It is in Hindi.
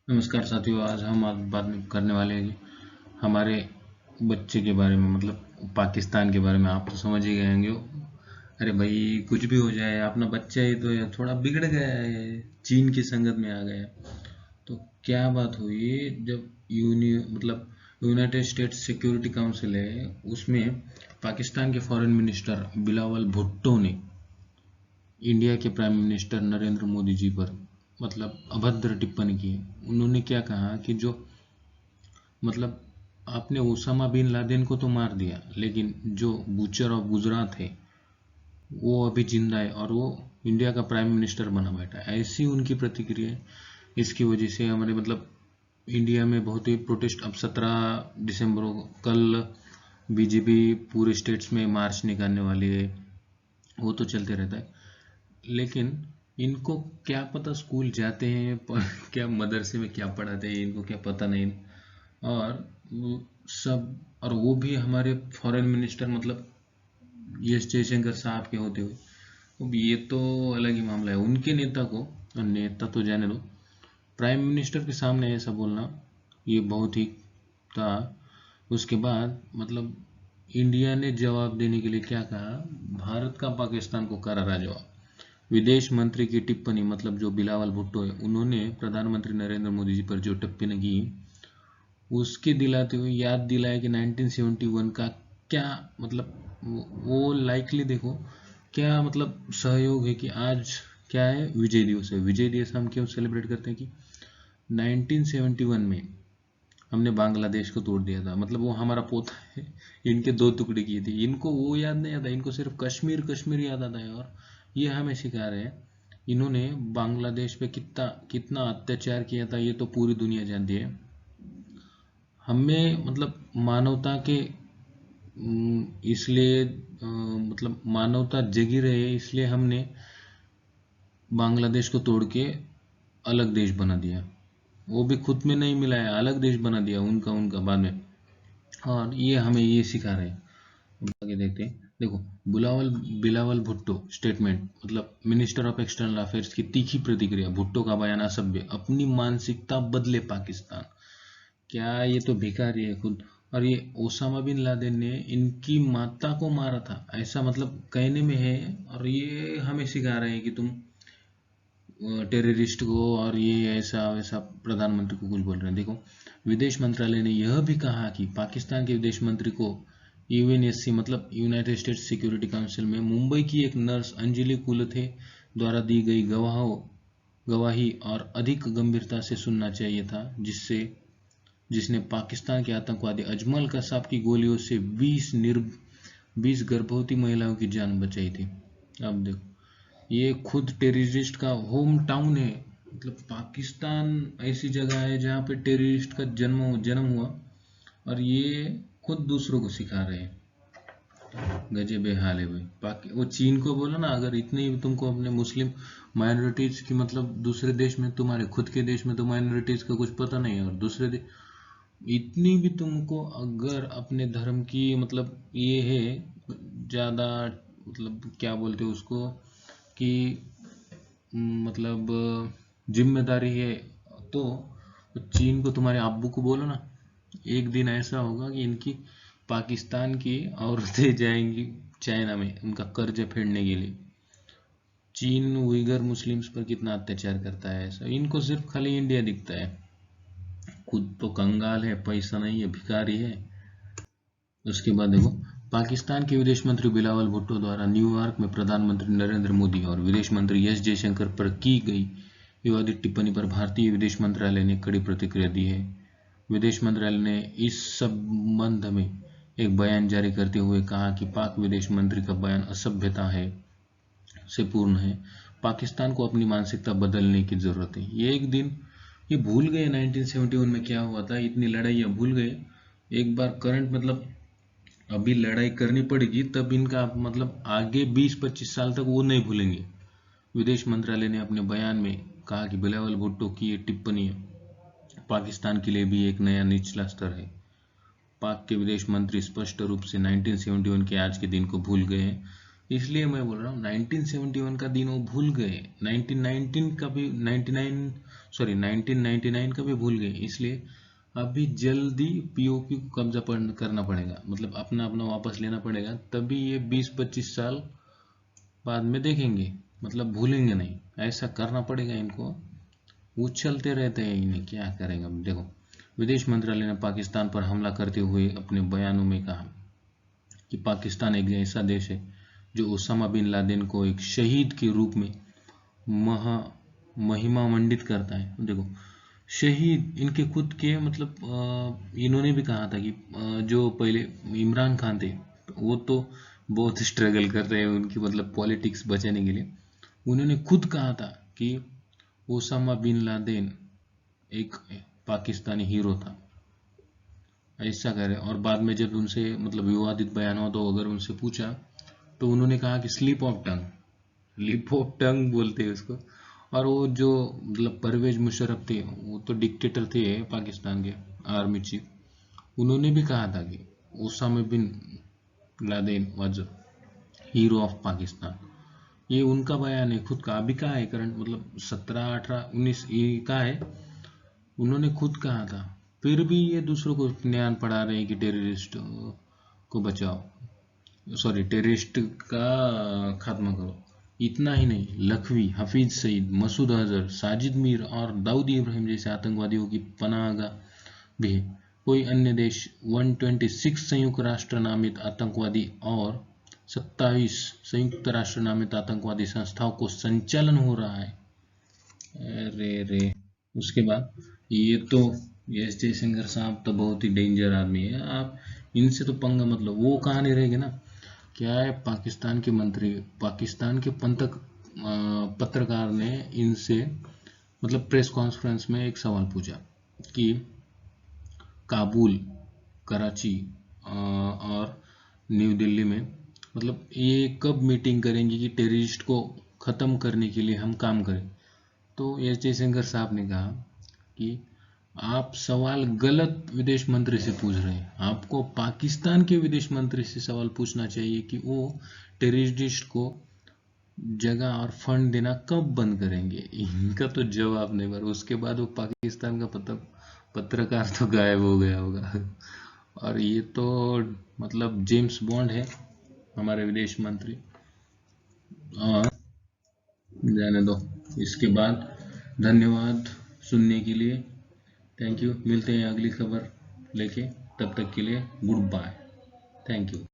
नमस्कार साथियों। आज बात करने वाले हैं हमारे बच्चे के बारे में, मतलब पाकिस्तान के बारे में। आप तो समझ ही गए होंगे। अरे भाई, कुछ भी हो जाए, अपना बच्चा ही तो है, थोड़ा बिगड़ गया है, चीन की संगत में आ गया। तो क्या बात हुई, जब यूनाइटेड स्टेट्स सिक्योरिटी काउंसिल है, उसमें पाकिस्तान के फॉरेन मिनिस्टर बिलावल भुट्टो ने इंडिया के प्राइम मिनिस्टर नरेंद्र मोदी जी पर अभद्र टिप्पणी की। उन्होंने क्या कहा कि जो मतलब आपने ओसामा बिन लादेन को तो मार दिया, लेकिन जो बूचर ऑफ गुजरात है वो अभी जिंदा है और वो इंडिया का प्राइम मिनिस्टर बना बैठा है। ऐसी उनकी प्रतिक्रिया है। इसकी वजह से हमारे इंडिया में बहुत ही प्रोटेस्ट। अब 17 दिसंबर को, कल बीजेपी पूरे स्टेट्स में मार्च निकालने वाली है। वो तो चलते रहता है, लेकिन इनको क्या पता स्कूल जाते हैं क्या मदरसे में क्या पढ़ाते हैं, इनको क्या पता नहीं। और वो सब, और वो भी हमारे फॉरेन मिनिस्टर एस जयशंकर साहब के होते हुए। अब ये तो अलग ही मामला है। उनके नेता को, और नेता तो जाने दो, प्राइम मिनिस्टर के सामने ऐसा बोलना, ये बहुत ही था। उसके बाद इंडिया ने जवाब देने के लिए क्या कहा, भारत का पाकिस्तान को करारा जवाब। विदेश मंत्री की टिप्पणी, जो बिलावल भुट्टो है, उन्होंने प्रधानमंत्री नरेंद्र मोदी जी पर जो टिप्पणी की, उसके दिलाते हुए याद दिलाया कि 1971 का क्या वो लाइकली देखो क्या सहयोग है कि आज क्या है, विजय दिवस है। विजय दिवस हम क्यों सेलिब्रेट करते हैं कि 1971 में हमने बांग्लादेश को तोड़ दिया था। वो हमारा पोता है, इनके दो टुकड़े किए थे। इनको वो याद नहीं आता, इनको सिर्फ कश्मीर कश्मीर याद आता है। और ये हमें सिखा रहे हैं, इन्होंने बांग्लादेश पे कितना कितना अत्याचार किया था, ये तो पूरी दुनिया जानती है। हमें मानवता के इसलिए मानवता जगी रहे, इसलिए हमने बांग्लादेश को तोड़ के अलग देश बना दिया। वो भी खुद में नहीं मिलाया, अलग देश बना दिया उनका उनका बाद में। और ये हमें ये सिखा रहे हैं। आगे देखते हैं। देखो, बुलावल Bilawal Bhutto statement, minister of external affairs की तीखी प्रतिक्रिया। भुट्टो का बयान असभ्य, अपनी मानसिकता बदले पाकिस्तान। क्या ये तो भिखारी है खुद। और ये ओसामा बिन लादेन ने इनकी माता को मारा था, ऐसा कहने में है। और ये हमें सिखा रहे हैं कि तुम टेररिस्ट को, और ये ऐसा वैसा प्रधानमंत्री को कुछ बोल रहे हैं। देखो, विदेश मंत्रालय ने यह भी कहा कि पाकिस्तान के विदेश मंत्री को UNSC United states security council में मुंबई की एक नर्स अंजलि कुलथे द्वारा दी गई गवाही और अधिक गंभीरता से सुनना चाहिए था, जिसने पाकिस्तान के आतंकवादी अजमल कसाब की गोलियों से 20 गर्भवती महिलाओं की जान बचाई थी। अब देखो, ये खुद टेररिस्ट का होम टाउन है। पाकिस्तान ऐसी जगह है जहाँ पे टेररिस्ट का जन्म जन्म हुआ, और ये खुद दूसरों को सिखा रहे हैं। गजब हाल है भाई। वो चीन को बोला ना, अगर इतनी तुमको अपने मुस्लिम माइनॉरिटीज की, दूसरे देश में, तुम्हारे खुद के देश में तो माइनॉरिटीज का कुछ पता नहीं है, और दूसरे देश इतनी भी तुमको अगर अपने धर्म की ये है ज़्यादा, क्या बोलते हो उसको, कि जिम्मेदारी है, तो चीन को, तुम्हारे अब्बू को बोलो ना, एक दिन ऐसा होगा कि इनकी पाकिस्तान की औरतें जाएंगी चाइना में उनका कर्ज फेडने के लिए। चीन उइगर मुस्लिम्स पर कितना अत्याचार करता है, ऐसा इनको सिर्फ खाली इंडिया दिखता है। खुद तो कंगाल है, पैसा नहीं है, भिखारी है। उसके बाद देखो, पाकिस्तान के विदेश मंत्री बिलावल भुट्टो द्वारा न्यूयॉर्क में प्रधानमंत्री नरेंद्र मोदी और विदेश मंत्री एस जयशंकर पर की गई विवादित टिप्पणी पर भारतीय विदेश मंत्रालय ने कड़ी प्रतिक्रिया दी है। विदेश मंत्रालय ने इस संबंध में एक बयान जारी करते हुए कहा कि पाक विदेश मंत्री का बयान असभ्यता से पूर्ण है। पाकिस्तान को अपनी मानसिकता बदलने की जरूरत है। ये एक दिन ये भूल गए 1971 में क्या हुआ था, इतनी लड़ाइयाँ भूल गए। एक बार करंट अभी लड़ाई करनी पड़ेगी, तब इनका आगे 20-25 साल तक वो नहीं भूलेंगे। विदेश मंत्रालय ने अपने बयान में कहा कि बिलावल भुट्टो की ये टिप्पणी पाकिस्तान के लिए भी एक नया निचला स्तर है। पाक के विदेश मंत्री स्पष्ट रूप से 1971 के आज के दिन को भूल गए हैं। इसलिए मैं बोल रहा हूँ 1971 का दिन वो भूल गए, 1919 का भी 1999 का भी भूल गए। इसलिए अभी जल्दी पीओके को कब्जा करना पड़ेगा, मतलब अपना अपना वापस लेना पड़ेगा, तभी ये 20-25 साल बाद में देखेंगे, मतलब भूलेंगे नहीं। ऐसा करना पड़ेगा इनको। वो चलते रहते हैं, इन्हें क्या करेंगे। देखो, विदेश मंत्रालय ने पाकिस्तान पर हमला करते हुए अपने बयानों में कहा कि पाकिस्तान एक ऐसा देश है जो ओसामा बिन लादेन को एक शहीद के रूप में महा महिमा मंडित करता है। देखो, शहीद इनके खुद के, मतलब इन्होंने भी कहा था कि जो पहले इमरान खान थे वो तो बहुत स्ट्रगल कर रहे हैं उनकी, मतलब पॉलिटिक्स बचाने के लिए। उन्होंने खुद कहा था कि ओसामा बिन लादेन एक पाकिस्तानी हीरो था, ऐसा करें। और बाद में जब उनसे मतलब विवादित बयान हुआ तो अगर उनसे पूछा तो उन्होंने कहा कि slip of tongue, lip of tongue बोलते हैं उसको। और वो जो मतलब परवेज मुशर्रफ थे, वो तो डिक्टेटर थे पाकिस्तान के, आर्मी चीफ। उन्होंने भी कहा था कि Osama bin Laden was hero of Pakistan. ये उनका बयान है खुद का। अभी का है करंट, मतलब 17, 18, 19 ये का है, उन्होंने खुद कहा था। फिर भी ये दूसरों को ज्ञान पढ़ा रहे हैं कि टेररिस्ट को बचाओ, सॉरी टेररिस्ट का खात्मा करो। इतना ही नहीं, लखवी, हफीज सईद, मसूद अजहर, साजिद मीर और दाऊद इब्राहिम जैसे आतंकवादियों की पनाहगाह भी है। कोई अन्य देश 126 संयुक्त राष्ट्र नामित आतंकवादी और 27 संयुक्त राष्ट्र नामित आतंकवादी संस्थाओं को संचालन हो रहा है। अरे रे, उसके बाद ये तो एस जयशंकर साहब तो बहुत ही डेंजर आदमी है। आप इनसे तो पंगा मतलब, वो कहानी रहेगी ना। क्या है, पाकिस्तान के मंत्री, पाकिस्तान के पत्रकार ने इनसे मतलब प्रेस कॉन्फ्रेंस में एक सवाल पूछा कि काबुल, कराची और न्यू दिल्ली में मतलब ये कब मीटिंग करेंगे कि टेररिस्ट को ख़त्म करने के लिए हम काम करें। तो एस जयशंकर साहब ने कहा कि आप सवाल गलत विदेश मंत्री से पूछ रहे हैं। आपको पाकिस्तान के विदेश मंत्री से सवाल पूछना चाहिए कि वो टेररिस्ट को जगह और फंड देना कब बंद करेंगे। इनका तो जवाब नहीं। पर उसके बाद वो पाकिस्तान का पत्रकार तो गायब हो गया होगा। और ये तो मतलब जेम्स बॉन्ड है हमारे विदेश मंत्री। और जाने दो, इसके बाद धन्यवाद सुनने के लिए। Thank you. मिलते हैं अगली खबर लेके, तब तक के लिए गुड बाय। Thank you.